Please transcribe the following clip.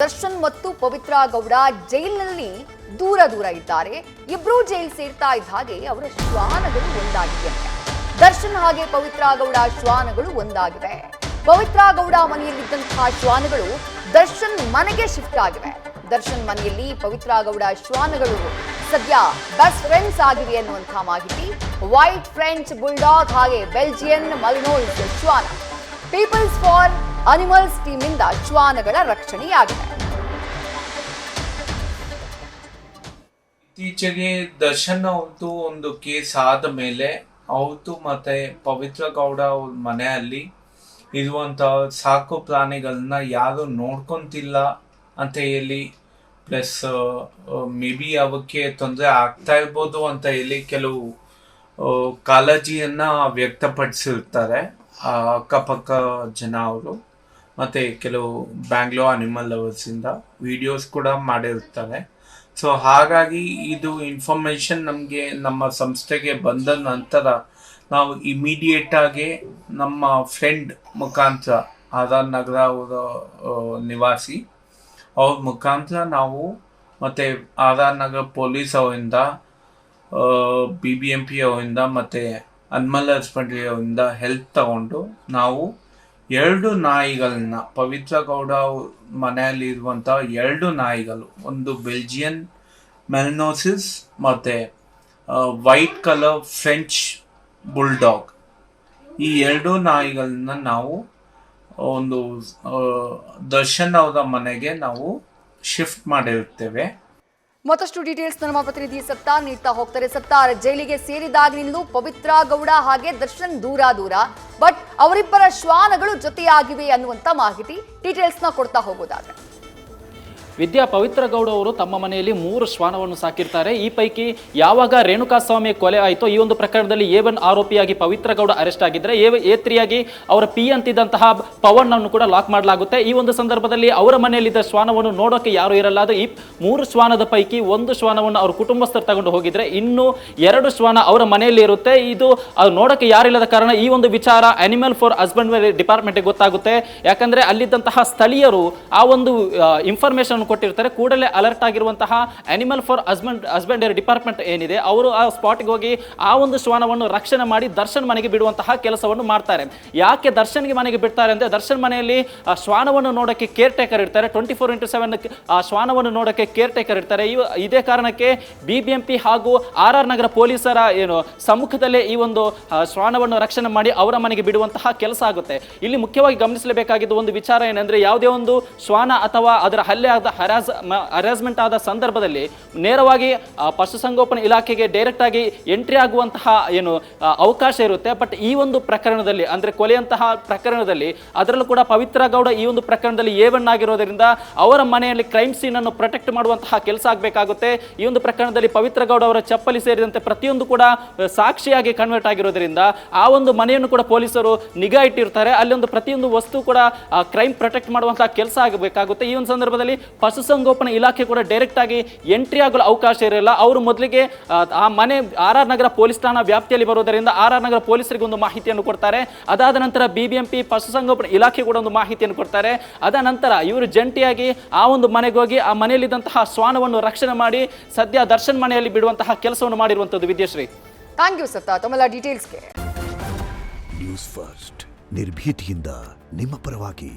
ದರ್ಶನ್ ಮತ್ತು ಪವಿತ್ರ ಗೌಡ ಜೈಲಿನಲ್ಲಿ ದೂರ ದೂರ ಇದ್ದಾರೆ. ಇಬ್ರು ಜೈಲ್ ಸೇರ್ತಾ ಇದ್ದ ಹಾಗೆ ಅವರ ಶ್ವಾನಗಳು ಒಂದಾಗಿವೆ. ದರ್ಶನ್ ಹಾಗೆ ಪವಿತ್ರ ಗೌಡ ಶ್ವಾನಗಳು ಒಂದಾಗಿವೆ. ಪವಿತ್ರ ಗೌಡ ಮನೆಯಲ್ಲಿದ್ದಂತಹ ಶ್ವಾನಗಳು ದರ್ಶನ್ ಮನೆಗೆ ಶಿಫ್ಟ್ ಆಗಿವೆ. ದರ್ಶನ್ ಮನೆಯಲ್ಲಿ ಪವಿತ್ರ ಗೌಡ ಶ್ವಾನಗಳು ಸದ್ಯ ಬೆಸ್ಟ್ ಫ್ರೆಂಡ್ಸ್ ಆಗಿವೆ ಅನ್ನುವಂತಹ ಮಾಹಿತಿ. ವೈಟ್ ಫ್ರೆಂಚ್ ಬುಲ್ಡಾಗ್ ಹಾಗೆ ಬೆಲ್ಜಿಯನ್ ಮಲ್ನೋಯ್ಸ್ ಶ್ವಾನ ಪೀಪಲ್ಸ್ ಫಾರ್ ಅನಿಮಲ್ಸ್ ಟೀಮ್ನಿಂದ ಶ್ವಾನಗಳ ರಕ್ಷಣೆಯಾಗಿದೆ. ಇತ್ತೀಚೆಗೆ ದರ್ಶನ್ ಅವ್ರದ್ದು ಒಂದು ಕೇಸ್ ಆದ ಮೇಲೆ ಅವ್ರದ್ದು ಮತ್ತೆ ಪವಿತ್ರ ಗೌಡ ಅವ್ರ ಮನೆಯಲ್ಲಿ ಇರುವಂತ ಸಾಕು ಪ್ರಾಣಿಗಳನ್ನ ಯಾರು ನೋಡ್ಕೊಂತಿಲ್ಲ ಅಂತ ಹೇಳಿ, ಪ್ಲಸ್ ಮೇ ಬಿ ಅವಕ್ಕೆ ತೊಂದರೆ ಆಗ್ತಾ ಇರ್ಬೋದು ಅಂತ ಹೇಳಿ ಕೆಲವು ಕಾಳಜಿಯನ್ನ ವ್ಯಕ್ತಪಡಿಸಿರ್ತಾರೆ ಅಕ್ಕಪಕ್ಕ ಜನ ಅವರು. ಮತ್ತೆ ಕೆಲವು ಬ್ಯಾಂಗ್ಳೂರ್ ಅನಿಮಲ್ ಲವರ್ಸ್ ಇಂದ ವಿಡಿಯೋಸ್ ಕೂಡ ಮಾಡಿರ್ತಾರೆ. ಸೊ ಹಾಗಾಗಿ ಇದು ಇನ್ಫಾರ್ಮೇಶನ್ ನಮಗೆ ನಮ್ಮ ಸಂಸ್ಥೆಗೆ ಬಂದ ನಂತರ ನಾವು ಇಮಿಡಿಯೇಟ್ ಆಗಿ ನಮ್ಮ ಫ್ರೆಂಡ್ ಮುಖಾಂತರ ಆರ್ ನಗರ ಅವರ ನಿವಾಸಿ ಅವ್ರ ಮುಖಾಂತರ ನಾವು ಮತ್ತೆ ಆರ್ ನಗರ ಪೊಲೀಸ್ ಅವರಿಂದ BBMP ಅವರಿಂದ ಮತ್ತೆ ಅನಿಮಲ್ ಹಸ್ಬೆಂಡ್ರಿ ಅವರಿಂದ ಹೆಲ್ಪ್ ತಗೊಂಡು ನಾವು 2 ನಾಯಿಗಳನ್ನ, ಪವಿತ್ರ ಗೌಡ ಮನೆಯಲ್ಲಿ ಇರುವಂತಹ 2 ನಾಯಿಗಳು, ಒಂದು ಬೆಲ್ಜಿಯನ್ ಮೆಲ್ನೋಸಿಸ್ ಮತ್ತೆ ವೈಟ್ ಕಲರ್ ಫ್ರೆಂಚ್ ಬುಲ್ಡಾಗ್, ಈ 2 ನಾಯಿಗಳನ್ನ ನಾವು ಒಂದು ದರ್ಶನ್ ಅವರ ಮನೆಗೆ ನಾವು ಶಿಫ್ಟ್ ಮಾಡಿರ್ತೇವೆ. ಮತ್ತಷ್ಟು ಡೀಟೇಲ್ಸ್ ನಮ್ಮ ಪ್ರತಿನಿಧಿ ಸತ್ತಾರ್ ನೀಡ್ತಾ ಹೋಗ್ತಾರೆ. ಸತ್ತಾರ್, ಜೈಲಿಗೆ ಸೇರಿದಾಗಿನಿಂದಲೂ ಪವಿತ್ರ ಗೌಡ ಹಾಗೆ ದರ್ಶನ್ ದೂರ ಬಟ್ ಅವರಿಬ್ಬರ ಶ್ವಾನಗಳು ಜೊತೆಯಾಗಿವೆ ಅನ್ನುವಂತ ಮಾಹಿತಿ. ಡೀಟೇಲ್ಸ್ನ ಕೊಡ್ತಾ ಹೋಗೋದಾದ್ರೆ ವಿದ್ಯಾ, ಪವಿತ್ರ ಗೌಡ ಅವರು ತಮ್ಮ ಮನೆಯಲ್ಲಿ 3 ಶ್ವಾನವನ್ನು ಸಾಕಿರ್ತಾರೆ. ಈ ಪೈಕಿ ಯಾವಾಗ ರೇಣುಕಾಸ್ವಾಮಿ ಕೊಲೆ ಆಯಿತೋ ಈ ಒಂದು ಪ್ರಕರಣದಲ್ಲಿ A1 ಆರೋಪಿಯಾಗಿ ಪವಿತ್ರ ಗೌಡ ಅರೆಸ್ಟ್ ಆಗಿದ್ದರೆ A3 ಆಗಿ ಅವರ P ಅಂತಿದ್ದಂತಹ ಪವನ್ ಅನ್ನು ಕೂಡ ಲಾಕ್ ಮಾಡಲಾಗುತ್ತೆ. ಈ ಒಂದು ಸಂದರ್ಭದಲ್ಲಿ ಅವರ ಮನೆಯಲ್ಲಿದ್ದ ಶ್ವಾನವನ್ನು ನೋಡೋಕೆ ಯಾರು ಇರಲ್ಲ. ಅದು ಈ 3 ಶ್ವಾನದ ಪೈಕಿ 1 ಶ್ವಾನವನ್ನು ಅವರು ಕುಟುಂಬಸ್ಥರು ತಗೊಂಡು ಹೋಗಿದ್ರೆ ಇನ್ನು 2 ಶ್ವಾನ ಅವರ ಮನೆಯಲ್ಲಿ ಇರುತ್ತೆ. ಇದು ನೋಡೋಕೆ ಯಾರಿಲ್ಲದ ಕಾರಣ ಈ ಒಂದು ವಿಚಾರ ಅನಿಮಲ್ ಫಾರ್ ಹಸ್ಬೆಂಡ್ರಿ ಡಿಪಾರ್ಟ್ಮೆಂಟ್ಗೆ ಗೊತ್ತಾಗುತ್ತೆ. ಯಾಕಂದ್ರೆ ಅಲ್ಲಿದ್ದಂತಹ ಸ್ಥಳೀಯರು ಆ ಒಂದು ಇನ್ಫಾರ್ಮೇಶನ್ ಕೊಟ್ಟಿರ್ತಾರೆ. ಕೂಡಲೇ ಅಲರ್ಟ್ ಆಗಿರುವಂತಹ ಅನಿಮಲ್ ಫಾರ್ ಹಸ್ಬೆಂಡರಿ ಡಿಪಾರ್ಟ್ಮೆಂಟ್ ಏನಿದೆ ಅವರು ಆ ಸ್ಪಾಟ್ಗೆ ಹೋಗಿ ಆ ಒಂದು ಶ್ವಾನವನ್ನು ರಕ್ಷಣೆ ಮಾಡಿ ದರ್ಶನ್ ಮನೆಗೆ ಬಿಡುವಂತಹ ಕೆಲಸವನ್ನು ಮಾಡ್ತಾರೆ. ಯಾಕೆ ದರ್ಶನ್ಗೆ ಮನೆಗೆ ಬಿಡ್ತಾರೆ ಅಂದ್ರೆ, ದರ್ಶನ್ ಮನೆಯಲ್ಲಿ ಆ ಶ್ವಾನವನ್ನು ನೋಡೋಕೆ ಕೇರ್ ಟೇಕರ್ ಇರ್ತಾರೆ. 24x7 ಆ ಶ್ವಾನವನ್ನು ನೋಡೋಕೆ ಕೇರ್ ಟೇಕರ್ ಇರ್ತಾರೆ. ಇದೇ ಕಾರಣಕ್ಕೆ BBMP ಹಾಗೂ RR ನಗರ ಪೊಲೀಸರ ಸಮ್ಮುಖದಲ್ಲೇ ಈ ಒಂದು ಶ್ವಾನವನ್ನು ರಕ್ಷಣೆ ಮಾಡಿ ಅವರ ಮನೆಗೆ ಬಿಡುವಂತಹ ಕೆಲಸ ಆಗುತ್ತೆ. ಇಲ್ಲಿ ಮುಖ್ಯವಾಗಿ ಗಮನಿಸಲೇಬೇಕಾಗಿದ್ದು ಒಂದು ವಿಚಾರ ಏನಂದ್ರೆ, ಯಾವುದೇ ಒಂದು ಶ್ವಾನ ಅಥವಾ ಅದರ ಹಲ್ಲೆ ಆದ ಹರಾಸ್ಮೆಂಟ್ ಆದ ಸಂದರ್ಭದಲ್ಲಿ ನೇರವಾಗಿ ಪಶುಸಂಗೋಪನಾ ಇಲಾಖೆಗೆ ಡೈರೆಕ್ಟ್ ಆಗಿ ಎಂಟ್ರಿ ಆಗುವಂತಹ ಅವಕಾಶ ಇರುತ್ತೆ. ಬಟ್ ಈ ಒಂದು ಪ್ರಕರಣದಲ್ಲಿ ಅಂದ್ರೆ ಕೊಲೆಯಂತಹ ಪ್ರಕರಣದಲ್ಲಿ ಅದರಲ್ಲೂ ಕೂಡ ಪವಿತ್ರ ಗೌಡ ಈ ಒಂದು ಪ್ರಕರಣದಲ್ಲಿ A1 ಆಗಿರೋದ್ರಿಂದ ಅವರ ಮನೆಯಲ್ಲಿ ಕ್ರೈಮ್ ಸೀನ್ ಅನ್ನು ಪ್ರೊಟೆಕ್ಟ್ ಮಾಡುವಂತಹ ಕೆಲಸ ಆಗಬೇಕಾಗುತ್ತೆ. ಈ ಒಂದು ಪ್ರಕರಣದಲ್ಲಿ ಪವಿತ್ರ ಗೌಡ ಅವರ ಚಪ್ಪಲಿ ಸೇರಿದಂತೆ ಪ್ರತಿಯೊಂದು ಕೂಡ ಸಾಕ್ಷಿಯಾಗಿ ಕನ್ವರ್ಟ್ ಆಗಿರೋದ್ರಿಂದ ಆ ಒಂದು ಮನೆಯನ್ನು ಕೂಡ ಪೊಲೀಸರು ನಿಗಾ ಇಟ್ಟಿರ್ತಾರೆ. ಅಲ್ಲಿ ಒಂದು ಪ್ರತಿಯೊಂದು ವಸ್ತು ಕೂಡ ಕ್ರೈಮ್ ಪ್ರೊಟೆಕ್ಟ್ ಮಾಡುವಂತಹ ಕೆಲಸ ಆಗಬೇಕಾಗುತ್ತೆ. ಈ ಒಂದು ಸಂದರ್ಭದಲ್ಲಿ ಪಶುಸಂಗೋಪನಾ ಇಲಾಖೆ ಕೂಡ ಡೈರೆಕ್ಟ್ ಆಗಿ ಎಂಟ್ರಿ ಆಗಲು ಅವಕಾಶ ಇರಲ್ಲ. ಅವರು ಮೊದಲಿಗೆ ಆ ಮನೆ RR ನಗರ ಪೊಲೀಸ್ ಠಾಣಾ ವ್ಯಾಪ್ತಿಯಲ್ಲಿ ಬರೋದರಿಂದ RR ನಗರ ಪೊಲೀಸರಿಗೆ ಒಂದು ಮಾಹಿತಿಯನ್ನು ಕೊಡ್ತಾರೆ. ಅದಾದ ನಂತರ BBMP ಪಶುಸಂಗೋಪನಾ ಇಲಾಖೆ ಕೂಡ ಒಂದು ಮಾಹಿತಿಯನ್ನು ಕೊಡ್ತಾರೆ. ಅದ ನಂತರ ಇವರು ಜಂಟಿಯಾಗಿ ಆ ಒಂದು ಮನೆಗೆ ಹೋಗಿ ಆ ಮನೆಯಲ್ಲಿದ್ದಂತಹ ಶ್ವಾನವನ್ನು ರಕ್ಷಣೆ ಮಾಡಿ ಸದ್ಯ ದರ್ಶನ್ ಮನೆಯಲ್ಲಿ ಬಿಡುವಂತಹ ಕೆಲಸವನ್ನು ಮಾಡಿರುವಂತದ್ದು. ವಿದ್ಯಾಶ್ರೀ, ಥ್ಯಾಂಕ್ ಯು ಸತ್ತ ತಮ್ಮೆಲ್ಲ ಡೀಟೇಲ್ಸ್ಗೆ. ನ್ಯೂಸ್ ಫಸ್ಟ್ ನಿರ್ಭೀತಿಯಿಂದ ನಿಮ್ಮ ಪರವಾಗಿ.